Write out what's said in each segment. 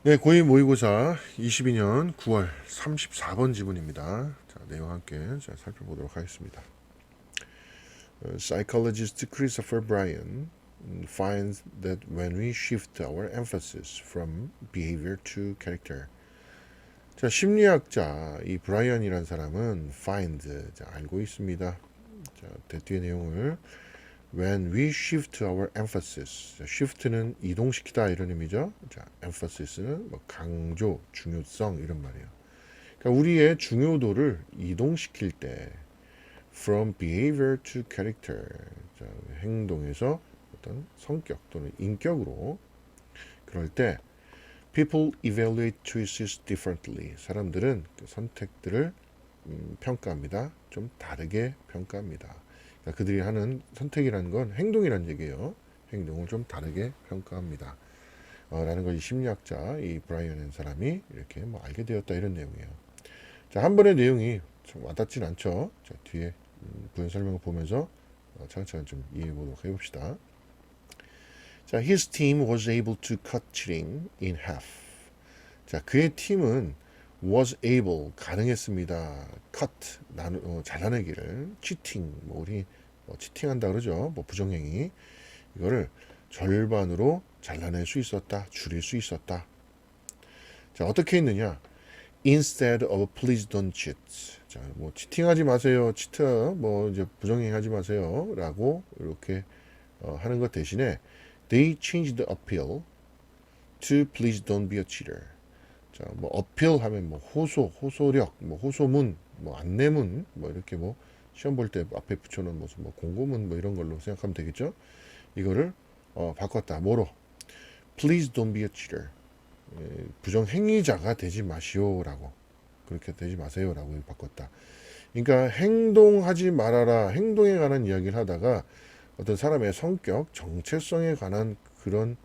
네, 고인 모의고사 22년 9월 34번 지문입니다. 자, 내용 함께 자, 살펴보도록 하겠습니다. Psychologist Christopher Bryan finds that when we shift our emphasis from behavior to character. 자, 심리학자 이 브라이언이라는 사람은 find 자, 알고 있습니다. 자, 뒤에 내용을 When we shift our emphasis, 자, shift는 이동시키다 이런 의미죠. 자, emphasis는 뭐 강조, 중요성 이런 말이에요. 그러니까 우리의 중요도를 이동시킬 때, from behavior to character, 자, 행동에서 어떤 성격 또는 인격으로 그럴 때, people evaluate choices differently. 사람들은 그 선택들을 평가합니다. 좀 다르게 평가합니다. 그러니까 그들이 하는 선택이라는 건 행동이라는 얘기예요. 행동을 좀 다르게 평가합니다. 라는 걸 이 심리학자 이 브라이언 사람이 이렇게 뭐 알게 되었다 이런 내용이에요. 자, 한 번의 내용이 좀 와닿진 않죠. 자, 뒤에 부연 설명을 보면서 차근차근 좀 이해해 보도록 해봅시다. 자, his team was able to cut cheating in half. 자, 그의 팀은 was able 가능했습니다. cut 잘라내기를 cheating 뭐 우리 치팅한다 그러죠. 뭐 부정행위 이거를 절반으로 잘라낼 수 있었다. 줄일 수 있었다. 자, 어떻게 했느냐? Instead of please don't cheat. 자, 뭐 치팅하지 마세요. 치트 뭐 이제 부정행위하지 마세요라고 이렇게 하는 것 대신에 they changed the appeal to please don't be a cheater. 자, 뭐 어필 하면 뭐 호소력, 뭐 호소문, 뭐 안내문, 뭐 이렇게 뭐 시험 볼 때 앞에 붙여놓은 무슨 뭐 공고문 뭐 이런 걸로 생각하면 되겠죠. 이거를 바꿨다. 뭐로? Please don't be a cheater. 부정행위자가 되지 마시오라고. 그렇게 되지 마세요라고 바꿨다. 그러니까 행동하지 말아라. 행동에 관한 이야기를 하다가 어떤 사람의 성격, 정체성에 관한 그런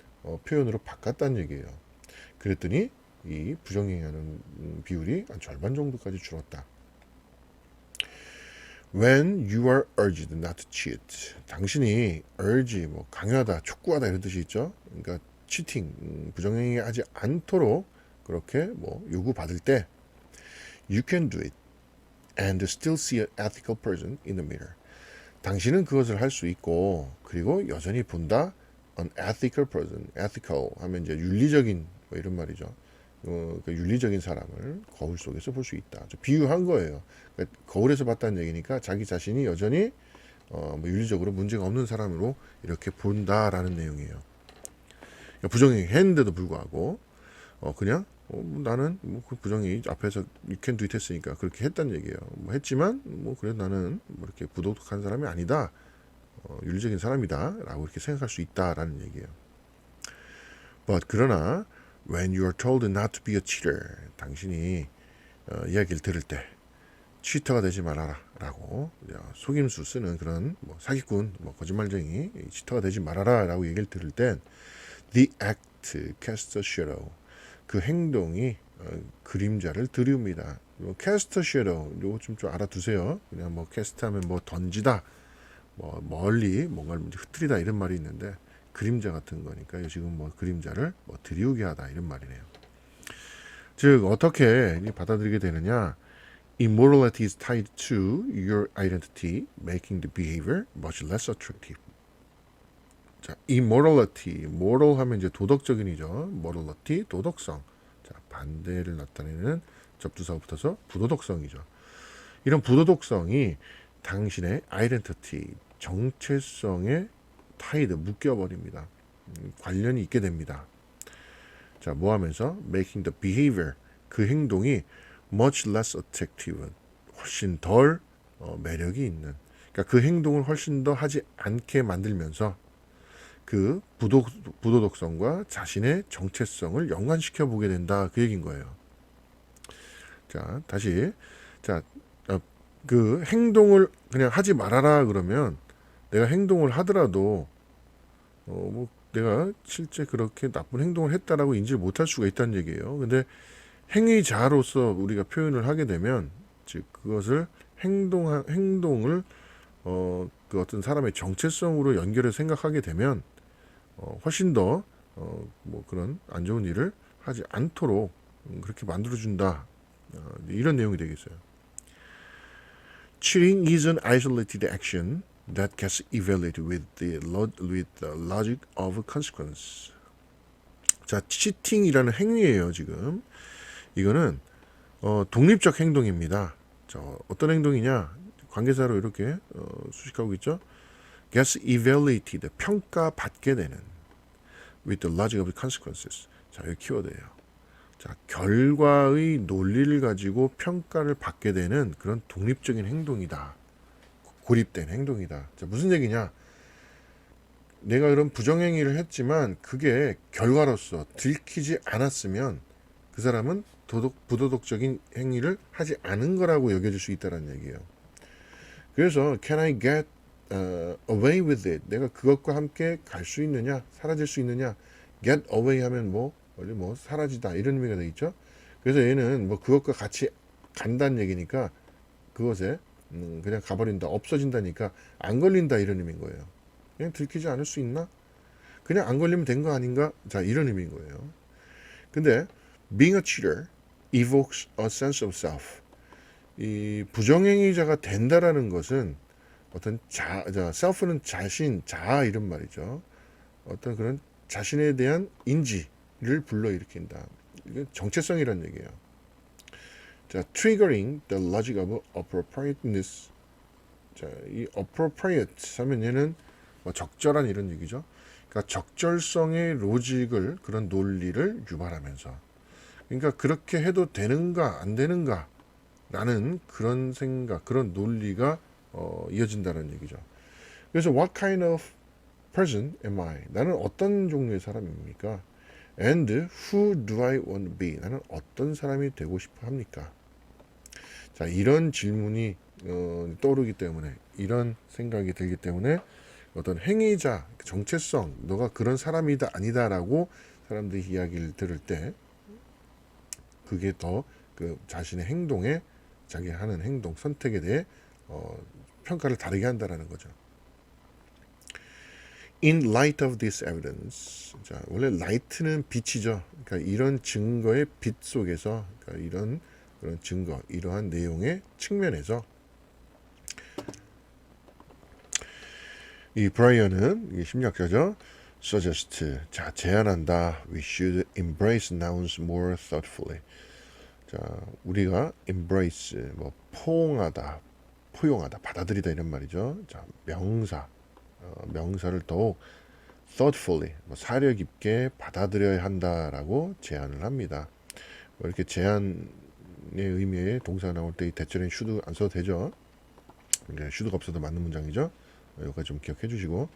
표현으로 바꿨다는 얘기예요. 그랬더니 이 부정행위하는 비율이 한 절반 정도까지 줄었다. When you are urged not to cheat. 당신이 urge, 뭐 강요하다, 촉구하다 이런 뜻이 있죠. 그러니까 cheating, 부정행위하지 않도록 그렇게 뭐 요구받을 때 you can do it and still see an ethical person in the mirror. 당신은 그것을 할 수 있고 그리고 여전히 본다 an ethical person. ethical 하면 이제 윤리적인 뭐 이런 말이죠. 그 윤리적인 사람을 거울 속에서 볼 수 있다. 비유한 거예요. 그러니까 거울에서 봤다는 얘기니까 자기 자신이 여전히 뭐 윤리적으로 문제가 없는 사람으로 이렇게 본다라는 내용이에요. 그러니까 부정행위 했는데도 불구하고 그냥 나는 뭐그 부정행위 앞에서 you can do it 했으니까 그렇게 했다는 얘기예요. 뭐 했지만 뭐 그래 나는 뭐 이렇게 부도덕한 사람이 아니다. 윤리적인 사람이다라고 이렇게 생각할 수 있다라는 얘기예요. But 그러나 when you are told not to be a cheater, 당신이 이야기를 들을 때 치터가 되지 말아라 라고 속임수 쓰는 그런 뭐 사기꾼, 뭐 거짓말쟁이 치터가 되지 말아라 라고 얘기를 들을 땐 the act casts a shadow. 그 행동이 그림자를 드리웁니다. cast a shadow 이거 좀 알아두세요. 그냥 뭐 cast 하면 뭐 던지다, 뭐 멀리 뭔가를 흩트리다 이런 말이 있는데 그림자 같은 거니까 지금 뭐 그림자를 뭐 드리우게 하다 이런 말이네요. 즉 어떻게 받아들이게 되느냐? Immorality is tied to your identity, making the behavior much less attractive. 자, immorality, moral 하면 이제 도덕적인이죠. morality, 도덕성. 자, 반대를 나타내는 접두사가 붙어서 부도덕성이죠. 이런 부도덕성이 당신의 identity, 정체성에 타이드 묶여버립니다. 관련이 있게 됩니다. 자, 뭐 하면서 making the behavior 그 행동이 much less attractive 훨씬 덜 매력이 있는 그러니까 그 행동을 훨씬 더 하지 않게 만들면서 그 부도덕성과 자신의 정체성을 연관시켜 보게 된다 그 얘기인 거예요. 자, 다시 자, 그 행동을 그냥 하지 말아라 그러면 내가 행동을 하더라도 뭐 내가 실제 그렇게 나쁜 행동을 했다라고 인지를 못할 수가 있다는 얘기예요. 근데 행위자로서 우리가 표현을 하게 되면 즉 그것을 행동을 그 어떤 사람의 정체성으로 연결해 생각하게 되면 훨씬 더 뭐 그런 안 좋은 일을 하지 않도록 그렇게 만들어준다. 이런 내용이 되겠어요. Cheating is an isolated action that gets evaluated with the logic of consequence. 자, 치팅이라는 행위예요, 지금. 이거는 독립적 행동입니다. 자, 어떤 행동이냐? 관계사로 이렇게 수식하고 있죠. gets evaluated, 평가받게 되는 with the logic of consequences. 자, 여기 키워드예요. 자, 결과의 논리를 가지고 평가를 받게 되는 그런 독립적인 행동이다. 고립된 행동이다. 자, 무슨 얘기냐? 내가 그런 부정행위를 했지만 그게 결과로서 들키지 않았으면 그 사람은 부도덕적인 행위를 하지 않은 거라고 여겨질 수 있다는 얘기예요. 그래서 can I get away with it? 내가 그것과 함께 갈 수 있느냐? 사라질 수 있느냐? get away 하면 원래 사라지다 이런 의미가 되겠죠. 그래서 얘는 그것과 같이 간다는 얘기니까 그것에 그냥 가버린다, 없어진다니까 안 걸린다 이런 의미인 거예요. 그냥 들키지 않을 수 있나? 그냥 안 걸리면 된 거 아닌가? 자, 이런 의미인 거예요. 근데 being a cheater evokes a sense of self. 이 부정행위자가 된다라는 것은 어떤 self는 자신, 자아 이런 말이죠. 어떤 그런 자신에 대한 인지를 불러일으킨다. 이게 정체성이라는 얘기예요. 자, triggering the logic of appropriateness. 자, 이 appropriate 하면 얘는 적절한 이런 얘기죠. 그러니까 적절성의 로직을, 그런 논리를 유발하면서, 그러니까 그렇게 해도 되는가 안 되는가 라는 그런 생각, 그런 논리가 이어진다는 얘기죠. 그래서 what kind of person am I? 나는 어떤 종류의 사람입니까? And who do I want to be? 나는 어떤 사람이 되고 싶어 합니까? 자, 이런 질문이 떠오르기 때문에, 이런 생각이 들기 때문에 어떤 행위자, 정체성, 너가 그런 사람이다 아니다라고 사람들이 이야기를 들을 때 그게 더 그 자신의 행동에, 자기 하는 행동, 선택에 대해 평가를 다르게 한다라는 거죠. In light of this evidence. 자, 원래 light는 빛이죠. 그러니까 이런 증거의 빛 속에서, 그러니까 이런 그런 증거, 이러한 내용의 측면에서 이 브라이언은, 이 심리학자죠, suggest, 자, 제안한다. We should embrace nouns more thoughtfully. 자, 우리가 embrace, 포용하다, 받아들이다 이런 말이죠. 자, 명사를 더욱 thoughtfully, 사려 깊게 받아들여야 한다라고 제안을 합니다. 이렇게 제안의 의미의 동사가 나올 때 이 대절엔 should 안 써도 되죠. should가 없어도 맞는 문장이죠. 여기까지 좀 기억해 주시고.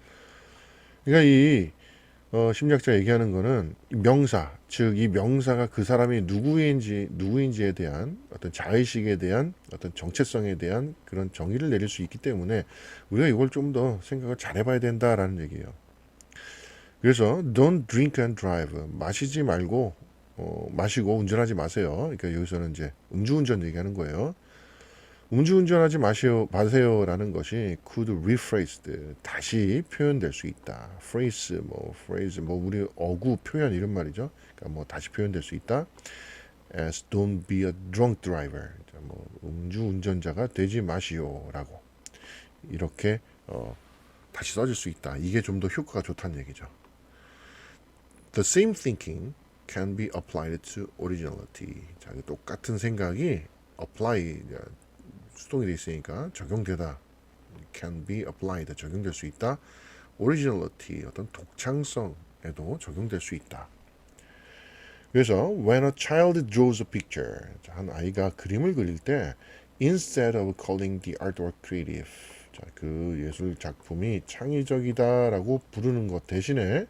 그러니까 이 심리학자가 얘기하는 거는 명사, 즉 이 명사가 그 사람이 누구인지에 대한 어떤 자의식에 대한 어떤 정체성에 대한 그런 정의를 내릴 수 있기 때문에 우리가 이걸 좀 더 생각을 잘 해봐야 된다라는 얘기예요. 그래서 don't drink and drive, 마시지 말고 마시고 운전하지 마세요. 그러니까 여기서는 이제 음주운전 얘기하는 거예요. 음주운전하지 마세요라는 것이 could rephrased, 다시 표현될 수 있다. phrase, 우리 어구 표현 이런 말이죠. 그러니까 다시 표현될 수 있다. as don't be a drunk driver. 음주운전자가 되지 마시오라고 이렇게 다시 써질 수 있다. 이게 좀 더 효과가 좋다는 얘기죠. The same thinking can be applied to originality. 자, 똑같은 생각이 apply, 수동이 되어 있으니까 적용되다, can be applied, 적용될 수 있다. originality, 어떤 독창성에도 적용될 수 있다. 그래서 when a child draws a picture, 한 아이가 그림을 그릴 때 instead of calling the artwork creative, 자, 그 예술 작품이 창의적이다라고 부르는 것 대신에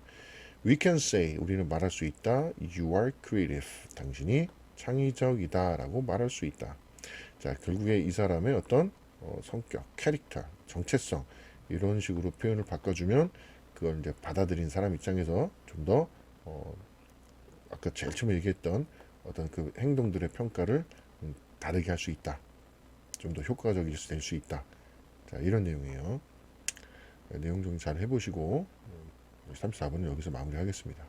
we can say, 우리는 말할 수 있다. you are creative, 당신이 창의적이다라고 말할 수 있다. 자, 결국에 이 사람의 어떤 성격, 캐릭터, 정체성 이런 식으로 표현을 바꿔주면 그걸 이제 받아들인 사람 입장에서 좀 더 아까 제일 처음에 얘기했던 어떤 그 행동들의 평가를 다르게 할 수 있다. 좀 더 효과적일 수 있다. 자, 이런 내용이에요. 내용 좀 잘 해보시고 34번은 여기서 마무리하겠습니다.